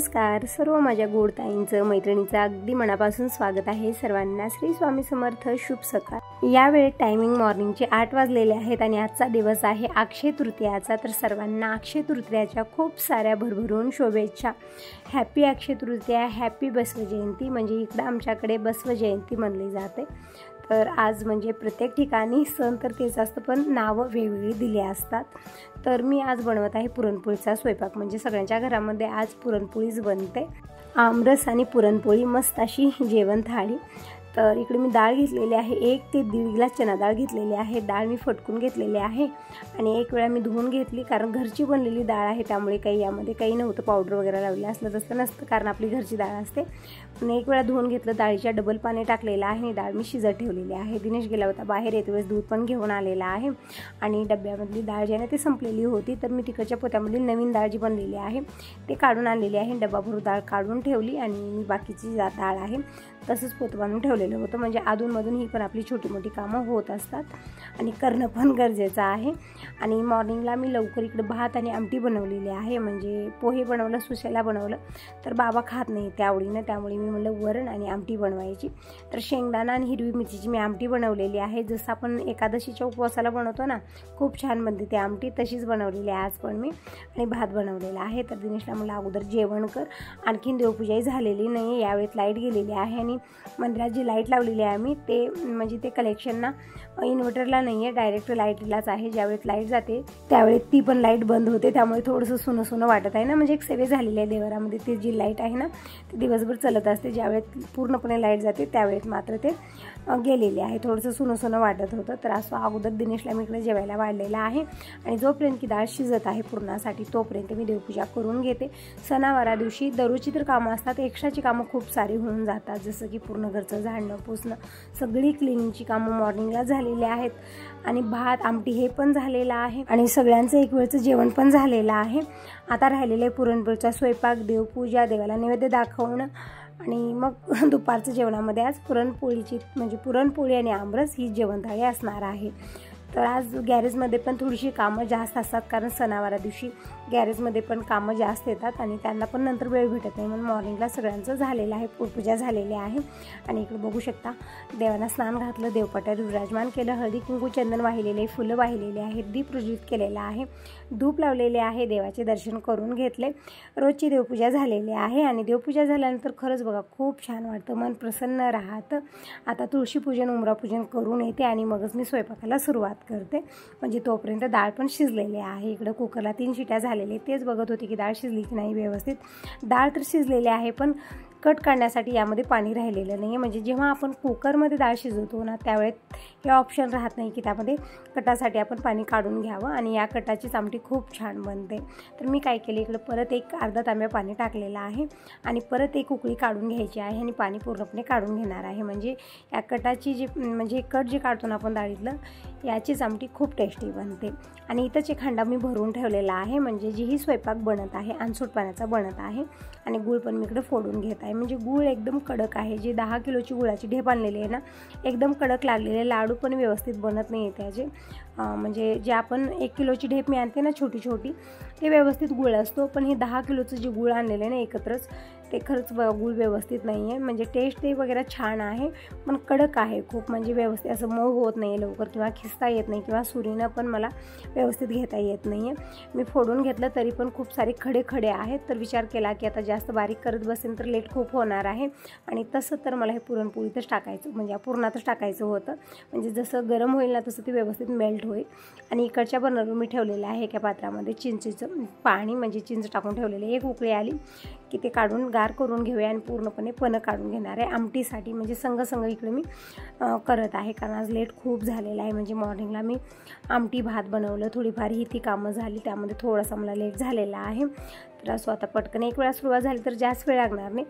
नमस्कार सर्व माझ्या गोड ताईंचं मैत्रिणीचं अगदी मनापासून स्वागत आहे सर्वांना। श्री स्वामी समर्थ। शुभ सकाळ। यावेळी टायमिंग मॉर्निंगचे 8 वाजलेले आहेत आणि आजचा दिवस आहे अक्षय तृतीयाचा। तर सर्वांना अक्षय तृतीयाच्या खूप साऱ्या भरभरून शुभेच्छा। हॅपी अक्षय तृतीया, हॅपी बसव जयंती। म्हणजे इकडे आमच्याकडे बसव जयंती म्हणली जाते। तर आज म्हणजे प्रत्येक ठिकाणी सण तर तेच असतं पण नावं वेगवेगळी दिली असतात। तर मी आज बनवत आहे पुरणपोळीचा स्वयंपाक। म्हणजे सगळ्यांच्या घरामध्ये आज पुरणपोळीच बनते। आमरस आणि पुरणपोळी मस्त अशी जेवण थाळी। तर इकडे मी डाळ घेतलेली आहे, 1 ते 1.5 ग्लास चना डाळ घेतलेली आहे। डाळ मी फटकून घेतलेली आहे आणि एक वेळा मी धुवून घेतली, कारण घरची बनलेली डाळ आहे त्यामुळे काही यामध्ये काही नव्हतं पावडर वगैरे लावलेलं असलं तसं नसतं, कारण आपली घरची डाळ असते। पण एक वेळा धुवून घेतलं, डाळीच्या डबल पाणी टाकलेलं आहे आणि डाळ मी शिजत ठेवलेली आहे। दिनेश गेला होता बाहेर, येते वेळेस दूध पण घेऊन आलेला आहे आणि डब्यामधली डाळ जी आहे ना ती संपलेली होती। तर मी तिकडच्या पोत्यामधली नवीन डाळ जी बनलेली आहे ते काढून आणलेली आहे। डबा भरून डाळ काढून ठेवली आणि मी बाकीची डाळ आहे तसंच पोतं बांधून ठेवलेलं होतं। म्हणजे अधूनमधून ही पण आपली छोटी मोठी कामं होत असतात आणि करणं पण गरजेचं आहे। आणि मॉर्निंगला मी लवकर इकडे भात आणि आमटी बनवलेली आहे। म्हणजे पोहे बनवलं, सुशेला बनवलं, तर बाबा खात नाही त्या आवडीनं, त्यामुळे मी म्हणलं वरण आणि आमटी बनवायची। तर शेंगदाणा आणि हिरवी मिरचीची मी आमटी बनवलेली आहे। जसं आपण एकादशीच्या उपवासाला बनवतो ना, खूप छान बनते ती आमटी, तशीच बनवलेली आहे आज पण मी। आणि भात बनवलेला आहे। तर दिनेशला मला अगोदर जेवण कर, आणखीन देवपूजाही झालेली नाही आहे। यावेळेस लाईट गेलेली आहे आणि मंदिरात जी लाईट लावलेली आहे आम्ही ते म्हणजे ते कलेक्शन ना इन्व्हर्टरला नाही आहे, डायरेक्ट लाईटलाच आहे। ज्यावेळेस लाईट जाते त्यावेळेस ती पण लाईट बंद होते, त्यामुळे थोडंसं सुनं सुनं वाटत आहे ना। म्हणजे एक सवय झालेली आहे देवरामध्ये, ती जी लाईट आहे ना ती दिवसभर चालत असते, ज्यावेळेस पूर्णपणे लाईट जाते त्यावेळेस मात्र ते गेलेले आहे, थोडंसं सुनं सुनं वाटत होतं। तर असं अगोदर दिनेशला मी इकडे जेवायला वाढलेला आहे आणि जोपर्यंत की डाळ शिजत आहे पुरणासाठी तोपर्यंत मी देवपूजा करून घेते। सणावारा दिवशी दररोजची तर कामं असतात, एक्स्ट्राची कामं खूप सारी होऊन जातात, जसं की पूर्ण घरचं झाडणं पुसणं, सगळी क्लिनिंगची कामं मॉर्निंगला झालेली आहेत आणि भात आमटी हे पण झालेलं आहे आणि सगळ्यांचं एक वेळचं जेवण पण झालेलं आहे। आता राहिलेलं आहे पुरणपोळीचा स्वयंपाक, देवपूजा, देवाला नैवेद्य दाखवणं आणि मग दुपारच्या जेवणामध्ये आज पुरणपोळीची म्हणजे पुरणपोळी आणि आमरस ही जेवणथाळी असणार आहे। तर आज गॅरेजमध्ये पण थोडीशी कामं जास्त असतात, कारण सणावारा दिवशी गॅरेजमध्ये पण कामं जास्त येतात आणि त्यांना पण नंतर वेळ भेटत नाही, म्हणून मॉर्निंगला सगळ्यांचं झालेलं आहे, पूजा झालेली आहे। आणि इकडे बघू शकता देवांना स्नान घातलं, देवपाट्यात विराजमान केलं, हळदी कुंकू चंदन वाहिलेले, फुलं वाहिलेले आहेत, दीप प्रज्वलित केलेला आहे, धूप लावलेले आहे, देवाचे दर्शन करून घेतले। रोजची देवपूजा झालेली आहे आणि देवपूजा झाल्यानंतर खरंच बघा खूप छान वाटतं, मन प्रसन्न राहतं। आता तुळशीपूजन उंबरापूजन करून येते आणि मगच मी स्वयंपाकाला सुरुवात करते। म्हणजे तोपर्यंत डाळ पण शिजलेली आहे। इकडे कुकरला 3 शिट्या झालेल्या, तेच बघत होते की डाळ शिजली की नाही व्यवस्थित। डाळ तर शिजलेली आहे पण कट काढण्यासाठी यामध्ये पाणी राहिलेलं नाही आहे। म्हणजे जेव्हा आपण कुकरमध्ये डाळ शिजवतो ना त्यावेळेस हे ऑप्शन राहत नाही की त्यामध्ये कटासाठी आपण पाणी काढून घ्यावं आणि या कटाचीच आमटी खूप छान बनते। तर मी काय केलं, इकडे परत एक अर्धा तांब्या पाणी टाकलेलं आहे आणि परत एक उकळी काढून घ्यायची आहे आणि पाणी पूर्णपणे काढून घेणार आहे। म्हणजे या कटाची जी म्हणजे कट जे काढतो ना आपण डाळीतलं, याचीच आमटी खूप टेस्टी बनते। आणि इथंच एक हांडा मी भरून ठेवलेला आहे, म्हणजे जीही स्वयंपाक बनत आहे अनसूट पाण्याचा बनत आहे। आणि गूळ पण मी इकडे फोडून घेत आहे। म्हणजे गूळ एकदम कडक आहे, जे 10 किलोची गुळाची ढेप आणलेली आहे ना एकदम कडक लागलेले, लाडू पण व्यवस्थित बनत नाही आहे त्याचे। म्हणजे जे आपण 1 किलोची ढेप मी आणते ना छोटी छोटी, ते व्यवस्थित गुळ असतो, पण हे 10 किलोचं जे गुळ आणलेलं आहे ना एकत्रच, ते खरंच गुळ व्यवस्थित नाही आहे। म्हणजे टेस्ट ते वगैरे छान आहे पण कडक आहे खूप, म्हणजे व्यवस्थित असं मऊ होत नाही लवकर किंवा खिसता येत नाही किंवा सुरीनं पण मला व्यवस्थित घेता येत नाही आहे। मी फोडून घेतलं तरी पण खूप सारे खडे खडे आहेत। तर विचार केला की आता जास्त बारीक करत बसेन तर लेट खूप होणार आहे आणि तसं तर मला हे पुरणपोळीतच टाकायचं, म्हणजे पुरणातच टाकायचं होतं। म्हणजे जसं गरम होईल ना तसं ते व्यवस्थित मेल्ट होईल। आणि इकडच्या बर्नरवर मी ठेवलेलं आहे एका पात्रामध्ये चिंचेचं पाणी, म्हणजे चिंच टाकून ठेवलेलं आहे। एक उकळी आली की ते काढून गार करून घेऊया आणि पूर्णपणे पणं काढून घेणार आहे आमटीसाठी। म्हणजे संग इकडे मी करत आहे, कारण आज लेट खूप झालेला आहे। म्हणजे मॉर्निंगला मी आमटी भात बनवलं, थोडीफार ही ती कामं झाली, त्यामध्ये थोडासा मला लेट झालेला आहे। तर असं आता पटकन एक वेळा सुरुवात झाली तर जास्त वेळ लागणार नाही,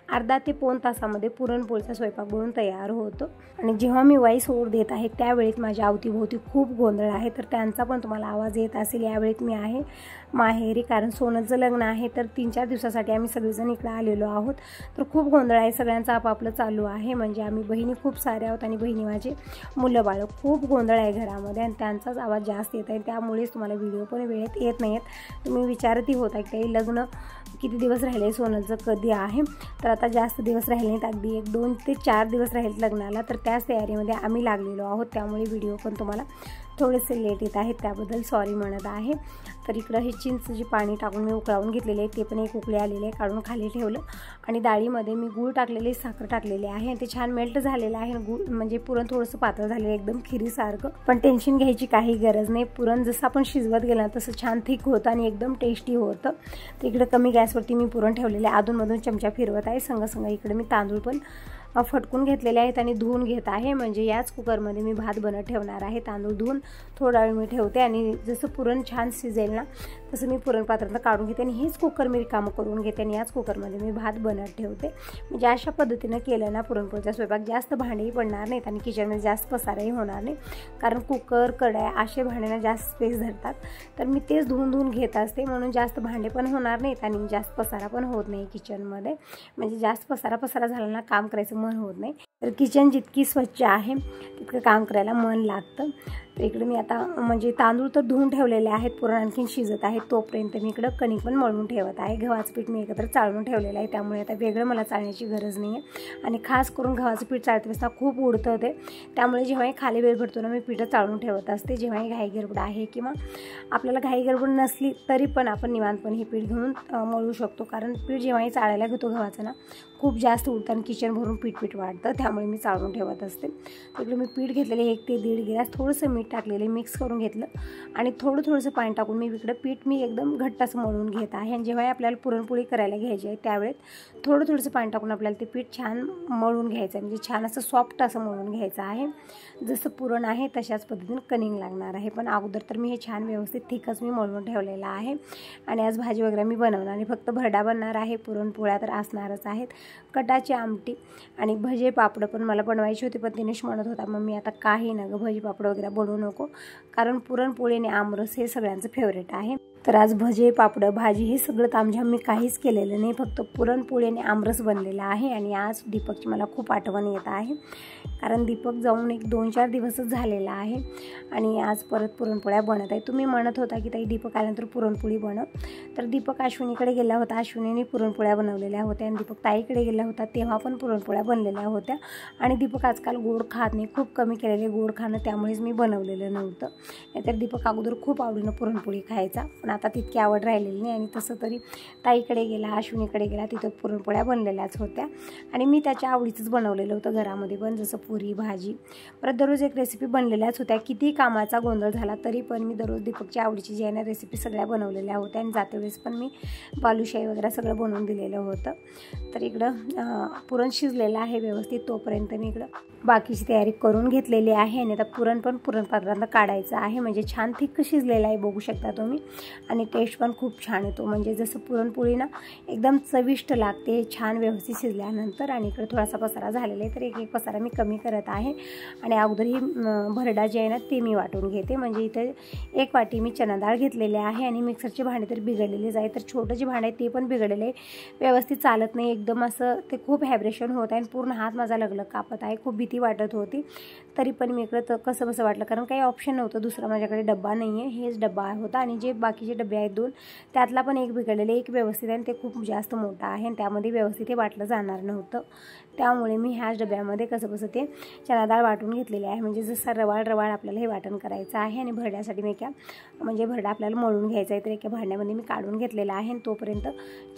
अर्धा ते पाऊण तासामध्ये पुरणपोळीचा स्वयंपाक बनवून तयार होतो। आणि जेव्हा मी व्हॉइस ओव्हर देत आहे त्यावेळेस माझ्या अवतीभोवती खूप गोंधळ आहे, तर त्यांचा पण तुम्हाला आवाज येत असेल। यावेळेस मी आहे माहेरी, कारण सोनंचं लग्न आहे, तर 3-4 दिवसासाठी आम्ही सगळेजण इकडे आलेलो आहोत। तर खूप गोंधळ आहे, सगळ्यांचं आपापलं चालू आहे। म्हणजे आम्ही बहिणी खूप साऱ्या आहोत आणि बहिणी माझे मुलं बाळं, खूप गोंधळ आहे घरामध्ये आणि त्यांचाच आवाज जास्त येत आहे, त्यामुळेच तुम्हाला व्हिडिओ पण वेळेत येत नाही आहेत। तुम्ही विचारतही होता की काही लग्न किती दिवस राहिले सोनलचं कधी आहे, तर आता जास्त दिवस राहिले नाहीत, अगदी 1-2 ते 4 दिवस राहील लग्नाला, तर त्याच तयारीमध्ये आम्ही लागलेलो आहोत. त्यामुळे व्हिडिओ पण तुम्हाला थोडेसे लेट येत आहेत, त्याबद्दल सॉरी म्हणत आहे. तर इकडं हे चिंचची पाणी टाकून मी उकळवून घेतलेले आहे, ते पण एक उकळी आलेले आहे, काढून खाली ठेवलं. आणि डाळीमध्ये मी गूळ टाकलेले, साखर टाकलेले आहे, ते छान मेल्ट झालेलं आहे. गूळ म्हणजे पुरण थोडंसं पातळ झालेलं एकदम खिरीसारखं, पण टेन्शन घ्यायची काही गरज नाही. पुरण जसं आपण शिजवत गेलं तसं छान थिक होतं आणि एकदम टेस्टी होतं. तर इकडे कमी गॅसवरती मी पुरण ठेवलेलं आहे, अधूनमधून चमचा फिरवत आहे. संग इकडे मी तांदूळ पण फटकून घेतलेले आहेत आणि धुवून घेत आहे. म्हणजे याच कुकरमध्ये मी भात बनत ठेवणार आहे. तांदूळ धुवून थोडा वेळ मी ठेवते आणि जसं पुरण छान शिजेल ना तसं मी पुरण पात्रातून काढून घेते आणि हेच कुकर मी रिकामं करून घेते आणि याच कुकरमध्ये मी भात बनत ठेवते. म्हणजे अशा पद्धतीनं केलं ना पुरणपोळीचा स्वयंपाक जास्त भांडेही पडणार नाहीत आणि किचनमध्ये जास्त पसाराही होणार नाही. कारण कुकर, कढया असे भांड्यांना जास्त स्पेस धरतात, तर मी तेच धुवून घेत असते, म्हणून जास्त भांडे पण होणार नाहीत आणि जास्त पसारा पण होत नाही किचनमध्ये. म्हणजे जास्त पसारा झाला ना काम करायचं मन होत नाही. तर किचन जितकी स्वच्छ आहे तितकं काम करायला मन लागतं. तर इकडे मी आता म्हणजे तांदूळ तर धुवून ठेवलेले आहेत, पुरण आणखीन शिजत आहे, तोपर्यंत मी इकडं कणिक पण मळून ठेवत आहे. गव्हाचं पीठ मी एकत्र चाळून ठेवलेलं आहे, त्यामुळे आता वेगळं मला चाळण्याची गरज नाही आहे. आणि खास करून गव्हाचं पीठ चाळत असताना खूप उडतं ते, त्यामुळे जेव्हाही खाली वेळ भेटतो ना मी पीठं चाळून ठेवत असते. जेव्हाही घाई गडबड आहे किंवा आपल्याला घाई गडबड नसली तरी पण आपण निवांतपणे हे पीठ घेऊन मळू शकतो. कारण पीठ जेव्हाही चाळायला घेतो गव्हाचं ना खूप जास्त उडतं आणि किचन भरून पीठ वाढतं, त्यामुळे मी चाळून ठेवत असते. तिकडे मी पीठ घेतलेले 1 ते 1.5 गिलास, थोडंसं मीठ टाकलेले, मिक्स करून घेतलं आणि थोडंसं पाणी टाकून मी इकडं पीठ मी एकदम घट्ट असं मळून घेत आहे. आणि जेव्हा आपल्याला पुरणपोळी करायला घ्यायची आहे त्यावेळेस थोडंसं पाणी टाकून आपल्याला ते पीठ छान मळून घ्यायचं आहे. म्हणजे छान असं सॉफ्ट असं मळून घ्यायचं आहे. जसं पुरण आहे तशाच पद्धतीने कणिक लागणार आहे. पण अगोदर तर मी हे छान व्यवस्थित थिकच मी मळून ठेवलेलं आहे. आणि आज भाजी वगैरे मी बनवणार आणि फक्त भरडा बनणार आहे, पुरणपोळ्या तर असणारच आहेत, कटाची आमटी आणि भजे पापड पण मला बनवायची होती. पण दिनेश म्हणत होता मम्मी आता काही ना गं भजी पापड वगैरे बनवू नको, कारण पुरणपोळी आणि आमरस हे सगळ्यांचं फेवरेट आहे. तर आज भजे पापड भाजी हे सगळं तामझाम मी काहीच केलेलं नाही, फक्त पुरणपोळी आणि आमरस बनलेला आहे. आणि आज दीपकची मला खूप आठवण येत आहे, कारण दीपक जाऊन 1-2-4 दिवसच झालेला आहे आणि आज परत पुरणपोळ्या बनत आहे. तुम्ही म्हणत होता की ताई दीपक आल्यानंतर पुरणपोळी बनव, तर दीपक अश्विनीकडे गेला होता, अश्विनीने पुरणपोळ्या बनवलेल्या होत्या आणि दीपक ताईकडे गेला होता तेव्हा पण पुरणपोळ्या बनलेल्या होत्या. आणि दीपक आजकाल गोड खात नाही, खूप कमी केलेले गोड खाणं, त्यामुळेच मी बनवलेलं नव्हतं. नाहीतर दीपक अगोदर खूप आवडीनं पुरणपोळी खायचा, पण आता तितकी आवड राहिलेली नाही. आणि तसं तरी ताईकडे गेला, अश्विनीकडे गेला, तिथं पुरणपोळ्या बनलेल्याच होत्या आणि मी त्याच्या आवडीचंच बनवलेलं होतं घरामध्ये पण, जसं पुरी भाजी. परत दररोज एक रेसिपी बनलेल्याच होत्या. किती कामाचा गोंधळ झाला तरी पण मी दररोज दीपकच्या आवडीची जी आहे ना रेसिपी सगळ्या बनवलेल्या होत्या आणि जाते वेळेस पण मी बालुशाही वगैरे सगळं बनवून दिलेलं होतं. तर इकडं पुरण शिजलेलं आहे व्यवस्थित, तोपर्यंत मी इकडं बाकीची तयारी करून घेतलेली आहे. आणि आता पुरण पण पुरणपात्रातून काढायचं आहे. म्हणजे छान थिक शिजलेलं आहे बघू शकता तुम्ही आणि टेस्ट पण खूप छान येतो. म्हणजे जसं पुरणपोळी ना एकदम चविष्ट लागते छान व्यवस्थित शिजल्यानंतर. आणि इकडे थोडासा पसारा झालेला आहे, तर एक पसारा मी कमी करत आहे. आणि अगोदर ही भरडा जे आहे ना ते मी वाटून घेते. म्हणजे इथे 1 वाटी मी चना डाळ घेतलेले आहे आणि मिक्सरचे भांडे तर बिघडलेलेच आहे, तर छोटं जे भांडे आहे ते पण बिघडलेले आहे, व्यवस्थित चालत नाही एकदम असं, ते खूप व्हायब्रेशन होत आहे आणि पूर्ण हात माझा लगलग कापत आहे. खूप भीती वाटत होती, तरी पण मी इकडं कसं बसं वाटलं, कारण काही ऑप्शन नव्हतं दुसरा, माझ्याकडे डब्बा नाही आहे, हेच डब्बा होता. आणि जे बाकीचे डबे आहेत 2 त्यातला पण 1 बिघडलेले, 1 व्यवस्थित आहे आणि ते खूप जास्त मोठा आहे आणि त्यामध्ये व्यवस्थित हे वाटलं जाणार नव्हतं. त्यामुळे मी ह्याच डब्यामध्ये कसं बसं ते चना डाळ वाटून घेतलेले आहे. म्हणजे जसं रवाळ आपल्याला हे वाटण करायचं आहे. आणि भरड्यासाठी मी म्हणजे भरडा आपल्याला मळून घ्यायचा आहे, तर एका भांड्यामध्ये मी काढून घेतलेला आहे. आणि तोपर्यंत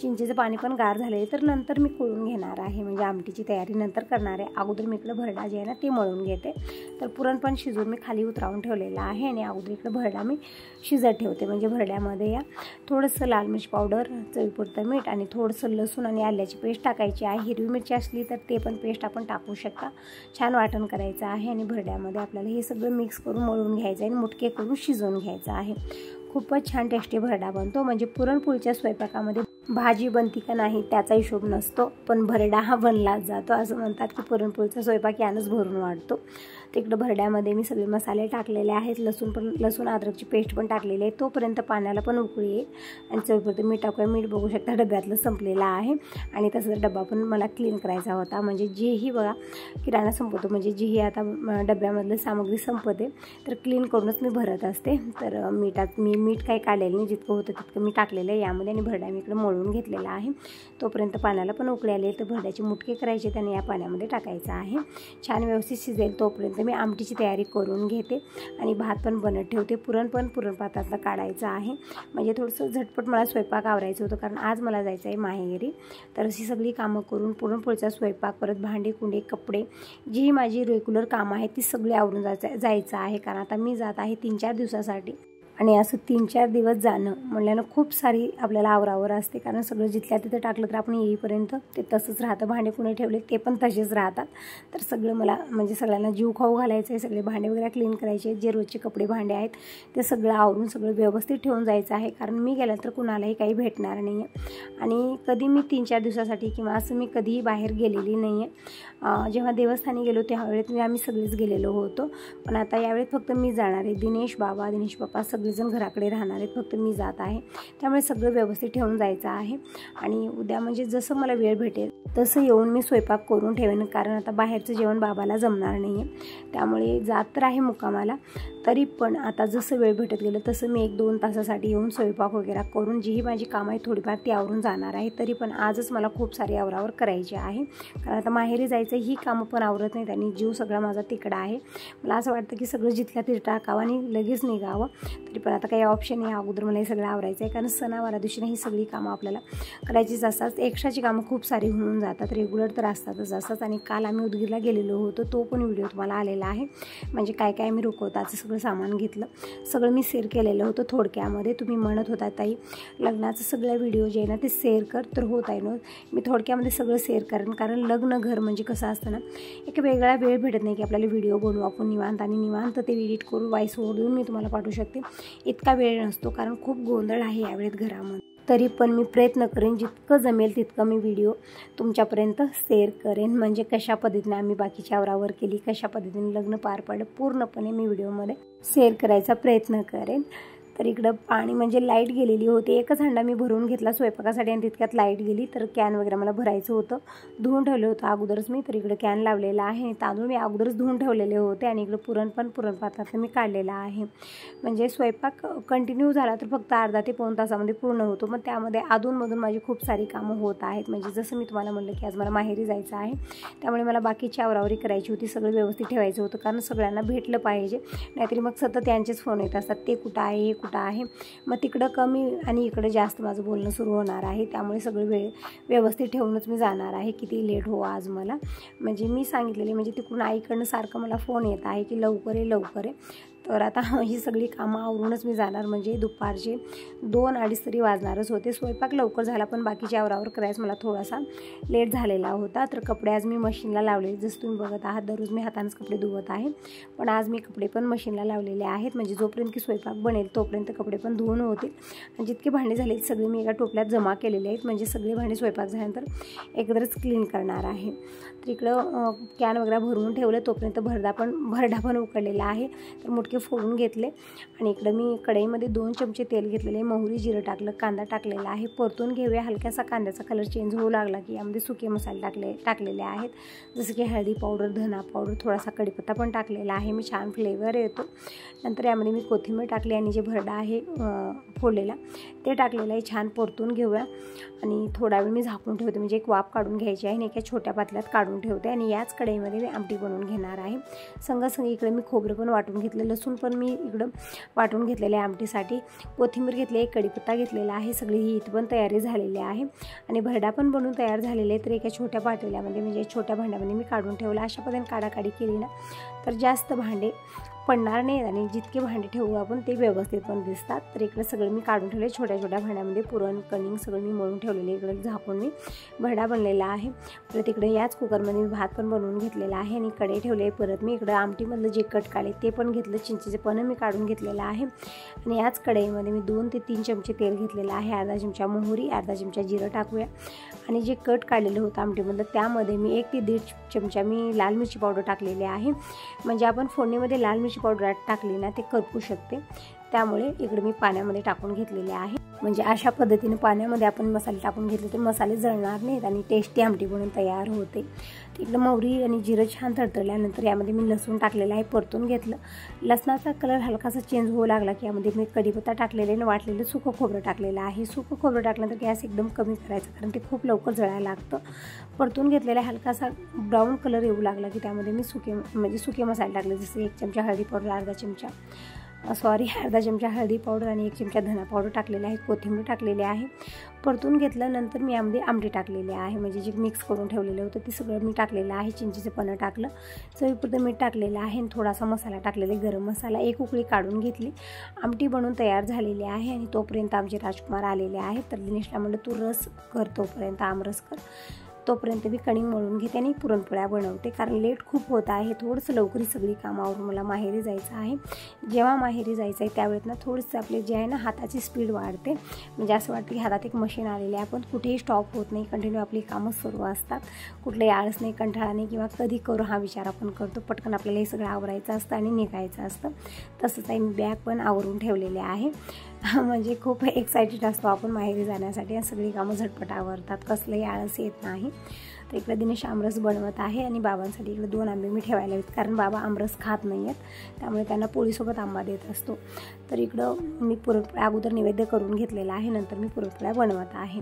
चिंचेचं पाणी पण गार झाले, तर नंतर मी कळून घेणार आहे. म्हणजे आमटीची तयारी नंतर करणार आहे. अगोदर मी इकडं भरडा जे आहे ना ते मळून घेते. तर पुरण पण शिजवून मी खाली उतरावून ठेवलेला आहे आणि अगोदर इकडं भरडा मी शिजत ठेवते. म्हणजे भरड्यामध्ये या थोडंसं लाल मिरची पावडर, चवीपुरतं मीठ आणि थोडंसं लसूण आणि आल्याची पेस्ट टाकायची आहे. हिरवी मिरची असली तर ते पण पेस्ट आपण टाकू शकता. छान वाटण करायचं आहे आणि भरड्यामध्ये आपल्याला हे सगळं मिक्स करून मळून घ्यायचं आहे आणि मुटके करून शिजवून घ्यायचं आहे. खूपच छान टेस्टी भरडा बनतो. म्हणजे पुरणपोळीच्या स्वयंपाकामध्ये भाजी बनती का नाही त्याचा हिशोब नसतो, पण भरडा हा बनलाच जातो. असं म्हणतात की पुरणपोळीचा स्वयंपाक यानंच भरून वाढतो. तिकडं भरड्यामध्ये मी सगळे मसाले टाकलेले आहेत, लसूण अद्रकची पेस्ट पण टाकलेली आहे. तोपर्यंत पाण्याला पण उकळी येईल आणि चवीपुरतं मीठ टाकूया. मीठ बघू शकता डब्यातलं संपलेलं आहे. आणि तसंच डबा पण मला क्लीन करायचा होता. म्हणजे जेही बघा किराणा संपवतो, म्हणजे जेही आता डब्यामधलं सामग्री संपते तर क्लीन करूनच मी भरत असते. तर मीठ काही काढलेलं नाही, जितकं होतं तितकं मी टाकलेलं आहे यामध्ये आणि भरडा मी इकडं मळून वाळून घेतलेला आहे. तोपर्यंत पाण्याला पण उकळी आली तर भरड्याचे मुटके करायचे त्याने या पाण्यामध्ये टाकायचं आहे. छान व्यवस्थित शिजेल तोपर्यंत मी आमटीची तयारी करून घेते आणि भात पण बनत ठेवते. पुरण पातातलं काढायचं आहे. म्हणजे थोडंसं झटपट मला स्वयंपाक आवरायचं होतं कारण आज मला जायचं आहे माहेरी. तर अशी सगळी कामं करून पुरणपोळीचा स्वयंपाक, परत भांडी कुंडे, कपडे, जी माझी रेग्युलर कामं आहेत ती सगळी आवरून जायचं आहे. कारण आता मी जात आहे 3-4 दिवसासाठी आणि असं 3-4 दिवस जाणं म्हणल्यानं खूप सारी आपल्याला आवरावर असते. कारण सगळं जिथल्या तिथं टाकलं तर आपण येईपर्यंत ते तसंच राहतं. भांडे कुणी ठेवले ते पण तसेच राहतात. तर सगळं मला म्हणजे सगळ्यांना जीव खाऊ घालायचं आहे. सगळे भांडे वगैरे क्लीन करायचे, जे रोजचे कपडे भांडे आहेत ते सगळं आवरून सगळं व्यवस्थित ठेवून जायचं आहे. कारण मी गेल्यानंतर कुणालाही काही भेटणार नाही आहे आणि कधी मी 3-4 दिवसासाठी किंवा असं मी कधीही बाहेर गेलेली नाही आहे. जेव्हा देवस्थानी गेलो त्यावेळेत आम्ही सगळेच गेलेलो होतो. पण आता यावेळेत फक्त मी जाणार आहे. दिनेश बाबा सगळेजण घराकडे राहणार आहेत, फक्त मी जात आहे. त्यामुळे सगळं व्यवस्थित ठेवून जायचं आहे आणि उद्या म्हणजे जसं मला वेळ भेटेल तसं येऊन मी स्वयंपाक करून ठेवेन. कारण आता बाहेरचं जेवण बाबाला जमणार नाही आहे. त्यामुळे जात तर आहे मुक्कामाला, तरी पण आता जसं वेळ भेटत गेलं तसं मी 1-2 तासासाठी येऊन स्वयंपाक वगैरे करून जी माझी कामं आहे थोडीफार ती आवरून जाणार आहे. तरी पण आजच मला खूप सारी आवरावर करायची आहे. कारण आता माहेरी जायचं ही कामं पण आवरत नाहीत आणि जीव सगळा माझा तिकडं आहे. मला असं वाटतं की सगळं जिथल्या तिथं टाकावं आणि लगेच निघावं. तरी पण आता काही ऑप्शन आहे, अगोदर मला हे सगळं आवरायचं आहे. कारण सणावारा दिवशी ही सगळी कामं आपल्याला करायचीच असतात. एक्स्ट्राची कामं खूप सारी होऊन जातात, रेग्युलर तर असतात. आणि काल आम्ही उदगीरला गेलेलो होतो, तो पण व्हिडिओ तुम्हाला आलेला आहे. म्हणजे काय काय आम्ही रुकवताचं सगळं सामान घेतलं, सगळं मी शेअर केलेलं होतं थोडक्यामध्ये. तुम्ही म्हणत होता ताई लग्नाचं सगळं व्हिडिओ जे आहे ना ते शेअर कर, तर होत आहे ना मी थोडक्यामध्ये सगळं शेअर करेन. कारण लग्न घर म्हणजे कसं असतं ना, एक वेगळा वेळ भेटत नाही की आपल्याला व्हिडिओ बनवू आपण निवांत ते एडिट करू, व्हॉइस ओव्हर देऊन मी तुम्हाला पाठवू शकते. इतका वेळ नसतो कारण खूप गोंधळ आहे यावेळेत घरामध्ये. तरी पण मी प्रयत्न करेन जितकं जमेल तितकं मी व्हिडिओ तुमच्यापर्यंत शेअर करेन. म्हणजे कशा पद्धतीने आम्ही बाकीच्या आवरावर केली, कशा पद्धतीने लग्न पार पडलं, पूर्णपणे मी व्हिडिओमध्ये शेअर करायचा प्रयत्न करेन. तर इकडं पाणी म्हणजे लाईट गेलेली होती. एकच हंडा मी भरून घेतला स्वयंपाकासाठी आणि तितक्यात लाईट गेली. तर कॅन वगैरे मला भरायचं होतं, धुवून ठेवलं होतं अगोदरच मी. तर इकडं कॅन लावलेला आहे. तांदूळ मी अगोदरच धुवून ठेवलेले होते आणि इकडं पुरणपात्रातलं मी काढलेलं आहे. म्हणजे स्वयंपाक कंटिन्यू झाला तर फक्त अर्धा ते पाऊण तासामध्ये पूर्ण होतो. मग त्यामध्ये अधूनमधून माझी खूप सारी कामं होत आहेत. म्हणजे जसं मी तुम्हाला म्हणलं की आज मला माहेरी जायचं आहे, त्यामुळे मला बाकीची आवरावरी करायची होती, सगळं व्यवस्थित ठेवायचं होतं. कारण सगळ्यांना भेटलं पाहिजे, नाहीतरी मग सतत यांचेच फोन येत असतात, ते कुठं आहे, हे कुठं आहे. मग तिकडं कमी आणि इकडं जास्त माझं बोलणं सुरू होणार आहे. त्यामुळे सगळं व्यवस्थित ठेवूनच मी जाणार आहे, किती लेट हो आज मला. म्हणजे मी सांगितलेले म्हणजे तिकडून आईकडनं सारखं मला फोन येत आहे की लवकर ये. तर आता ही सगळी कामं आवरूनच मी जाणार. म्हणजे दुपारचे 2-2:30 तरी वाजणारच होते. स्वयंपाक लवकर झाला पण बाकीचे आवरावर करायचं मला थोडासा लेट झालेला होता. तर कपडे आज मी मशीनला लावले. जसं तुम्ही बघत आहात दररोज मी हातानेच कपडे धुवत आहे, पण आज मी कपडे पण मशीनला लावलेले आहेत. म्हणजे जोपर्यंत की स्वयंपाक बनेल तोपर्यंत कपडे पण धुवून होतील. आणि जितके भांडे झाले सगळे मी एका टोपल्यात जमा केलेले आहेत. म्हणजे सगळे भांडे स्वयंपाक झाल्यानंतर एकत्रच क्लीन करणार आहे. तर इकडं कॅन वगैरे भरून ठेवलं. तोपर्यंत भरडा पण उकडलेला आहे. तर मुटके फोडून घेतले आणि इकडं मी कढईमध्ये 2 चमचे तेल घेतलेले, मोहरी जिरं टाकलं, कांदा टाकलेला आहे. परतून घेऊया. हलकासा कांद्याचा कलर चेंज होऊ लागला की यामध्ये सुके मसाले टाकलेले आहेत, जसं की हळदी पावडर, धना पावडर, थोडासा कढीपत्ता पण टाकलेला आहे. मी छान फ्लेवर येतो. नंतर यामध्ये मी कोथिंबीर टाकली आणि जे भरडा आहे फोडलेला ते टाकलेलं आहे. छान परतून घेऊया आणि थोडा वेळ मी झाकून ठेवते. म्हणजे एक वाफ काढून घ्यायची आहे आणि एका छोट्या पातेल्यात काढून ठेवते. आणि याच कढईमध्ये मी आमटी बनवून घेणार आहे. संग इकडे मी खोबरं पण वाटून घेतलं, लसूण पण मी इकडं वाटून घेतलेलं आहे आमटीसाठी. कोथिंबीर घेतली, एक कढीपत्ता घेतलेला आहे. सगळी ही इथं पण तयारी झालेली आहे आणि भरडा पण बनवून तयार झालेले आहे. तर एका छोट्या पातेल्यामध्ये म्हणजे छोट्या भांड्यामध्ये मी काढून ठेवलं. अशा पद्धतीने काढाकाढी केली ना तर जास्त भांडे पडणार नाही आणि जितके भांडे ठेवू आपण ते व्यवस्थित पण दिसतात. तर इकडे सगळं मी काढून ठेवले छोट्या छोट्या भांड्यामध्ये. पुरण कणिंग सगळं मी मळून ठेवलेले. इकडे झाकून मी भरडा बनलेला आहे. परत इकडे याच कुकरमध्ये मी भात पण बनवून घेतलेला आहे आणि कढई ठेवले. परत मी इकडं आमटीमधलं जे कट काढले ते पण घेतलं, चिंचेचे पण मी काढून घेतलेलं आहे. आणि याच कढईमध्ये मी 2 ते 3 चमचे तेल घेतलेलं आहे. अर्धा चमचा मोहरी, अर्धा चमचा जिरं टाकूया. आणि जे कट काढलेलं होतं आमटीमधलं त्यामध्ये मी 1 ते 1.5 चमचा मी लाल मिरची पावडर टाकलेली आहे. म्हणजे आपण फोडणीमध्ये लाल मिरची पावडर टाकली ना ते करपू शकते, त्यामुळे इकडे मी पाण्यामध्ये टाकून घेतलेले आहे. म्हणजे अशा पद्धतीने पाण्यामध्ये आपण मसाले टाकून घेतले तर मसाले जळणार नाहीत आणि टेस्टी आमटी बनून तयार होते. इकडं मोहरी आणि जिरं छान तडतडल्यानंतर यामध्ये मी लसूण टाकलेलं आहे, परतून घेतलं. लसणाचा कलर हलकासा चेंज होऊ लागला की यामध्ये मी कढीपत्ता टाकलेले आणि वाटलेलं सुकं खोबरं टाकलेलं आहे. सुकं खोबरं टाकल्यानंतर गॅस एकदम कमी करायचा, कारण ते खूप लवकर जळायला लागतं. परतून घेतलेला हलकासा ब्राऊन कलर येऊ लागला की त्यामध्ये मी सुके मसाले टाकले, जसे 1 चमचा हळदी पावडर, अर्धा चमचा हळदी पावडर आणि 1 चमचा धना पावडर टाकलेला आहे. कोथिंबीर टाकलेली आहे. परतून घेतल्यानंतर मी यामध्ये आमटी टाकलेली आहे, म्हणजे जे मिक्स करून ठेवलेलं होतं ते सगळं मी टाकलेलं आहे. चिंचेचं पानं टाकलं, चवीपुरतं मीठ टाकलेलं आहे आणि थोडासा मसाला टाकलेला, गरम मसाला. 1 उकळी काढून घेतली. आमटी बनवून तयार झालेली आहे आणि तोपर्यंत आमचे राजकुमार आलेले आहेत. तर दिनेशला म्हणलं तू रस कर, तोपर्यंत आमरस कर. तोपर्यंत मी कणिक मळून घेते आणि पुरणपोळ्या बनवते, कारण लेट खूप होत आहे. थोडंसं लवकरी सगळी कामावरून मला माहेरी जायचं आहे. जेव्हा माहेरी जायचं आहे त्यावेळेस ना थोडंसं आपले जे आहे ना हाताची स्पीड वाढते, म्हणजे असं वाटतं की हातात एक मशीन आलेली आहे. आपण कुठेही स्टॉप होत नाही, कंटिन्यू आपली कामं सुरू असतात. कुठलंही आळस नाही, कंटाळा नाही किंवा कधी करू हा विचार आपण करतो. पटकन आपल्याला हे सगळं आवरायचं असतं आणि निघायचं असतं. तसंच आहे, मी बॅग पण आवरून ठेवलेले आहे. म्हणजे खूप एक्सायटेड असतो आपण माहेरी जाण्यासाठी आणि सगळी कामं झटपट आवरतात, कसलंही आळस येत नाही. तर इकडे दिनेश आमरस बनवत आहे आणि बाबांसाठी इकडे 2 आंबे मी ठेवायला हवेत, कारण बाबा आमरस खात नाही आहेत, त्यामुळे त्यांना पोळीसोबत आंबा देत असतो. तर इकडं मी पुरणपोळ्या अगोदर नैवेद्य करून घेतलेला आहे, नंतर मी पुरणपोळ्या बनवत आहे.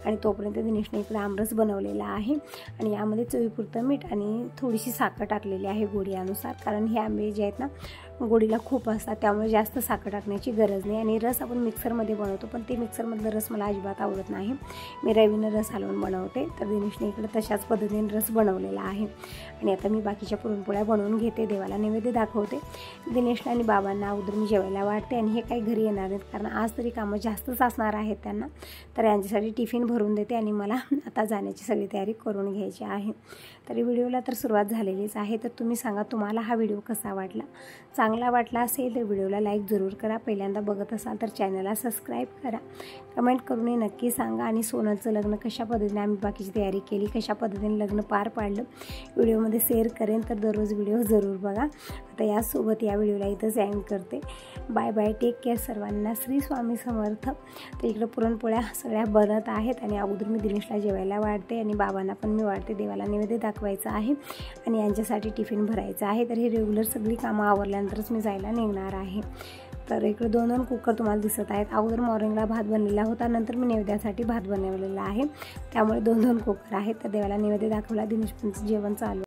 आणि तोपर्यंत दिनेशने इकडे आमरस बनवलेला आहे आणि यामध्ये चवीपुरतं मीठ आणि थोडीशी साखर टाकलेली आहे गोडीनुसार, कारण हे आंबे जे आहेत ना गोडीला खूप असतात, त्यामुळे जास्त साखर टाकण्याची गरज नाही. आणि रस आपण मिक्सरमध्ये बनवतो, पण ते मिक्सरमधलं रस मला अजिबात आवडत नाही. मी रवीनं रस हलवून बनवते. तर दिनेशने इकडे तशाच पद्धतीने रस बनवलेला आहे. आणि आता मी बाकीच्या पुरणपोळ्या बनवून घेते, देवाला नैवेद्य दाखवते. दिनेशला आणि बाबांना अगोदर मी जेवायला वाढते आणि हे काही घरी येणार नाहीत, कारण आज तरी कामं जास्तच असणार आहेत त्यांना. तर यांच्यासाठी टिफिन भरून देते आणि मला आता जाण्याची सगळी तयारी करून घ्यायची आहे. तरी व्हिडिओला तर सुरुवात झालेलीच आहे. तर तुम्ही सांगा तुम्हाला हा व्हिडिओ कसा वाटला. चांगला वाटला असेल तर व्हिडिओला लाईक जरूर करा. पहिल्यांदा बघत असाल तर चॅनलला सबस्क्राईब करा. कमेंट करूनही नक्की सांगा. आणि सोनलचं लग्न कशा पद्धतीने आम्ही बाकीची तयारी केली, कशा पद्धतीने लग्न पार पाडलं, व्हिडिओमध्ये शेअर करेन. तर दररोज व्हिडिओ जरूर बघा. आता यासोबत या व्हिडिओला इथंच एंड करते. बाय बाय, टेक केअर सर्वांना. श्री स्वामी समर्थ. तर इकडं पुरणपोळ्या सगळ्या बनत आहेत आणि अगोदर मी दिनेशला जेवायला वाढते आणि बाबांना पण मी वाढते. देवाला नैवेद्य दाखवायचं आहे आणि यांच्यासाठी टिफिन भरायचं आहे. तर हे रेग्युलर सगळी कामं आवरल्यानंतरच मी जायला निघणार आहे. तर इकडे 2 कुकर तुम्हाला दिसत आहेत. अगोदर मॉर्निंगला भात बनलेला होता, नंतर मी नैवेद्यासाठी भात बनवलेला आहे, त्यामुळे 2 कुकर आहेत. तर देवाला नैवेद्य दाखवला, दिनेश जेवण चालू.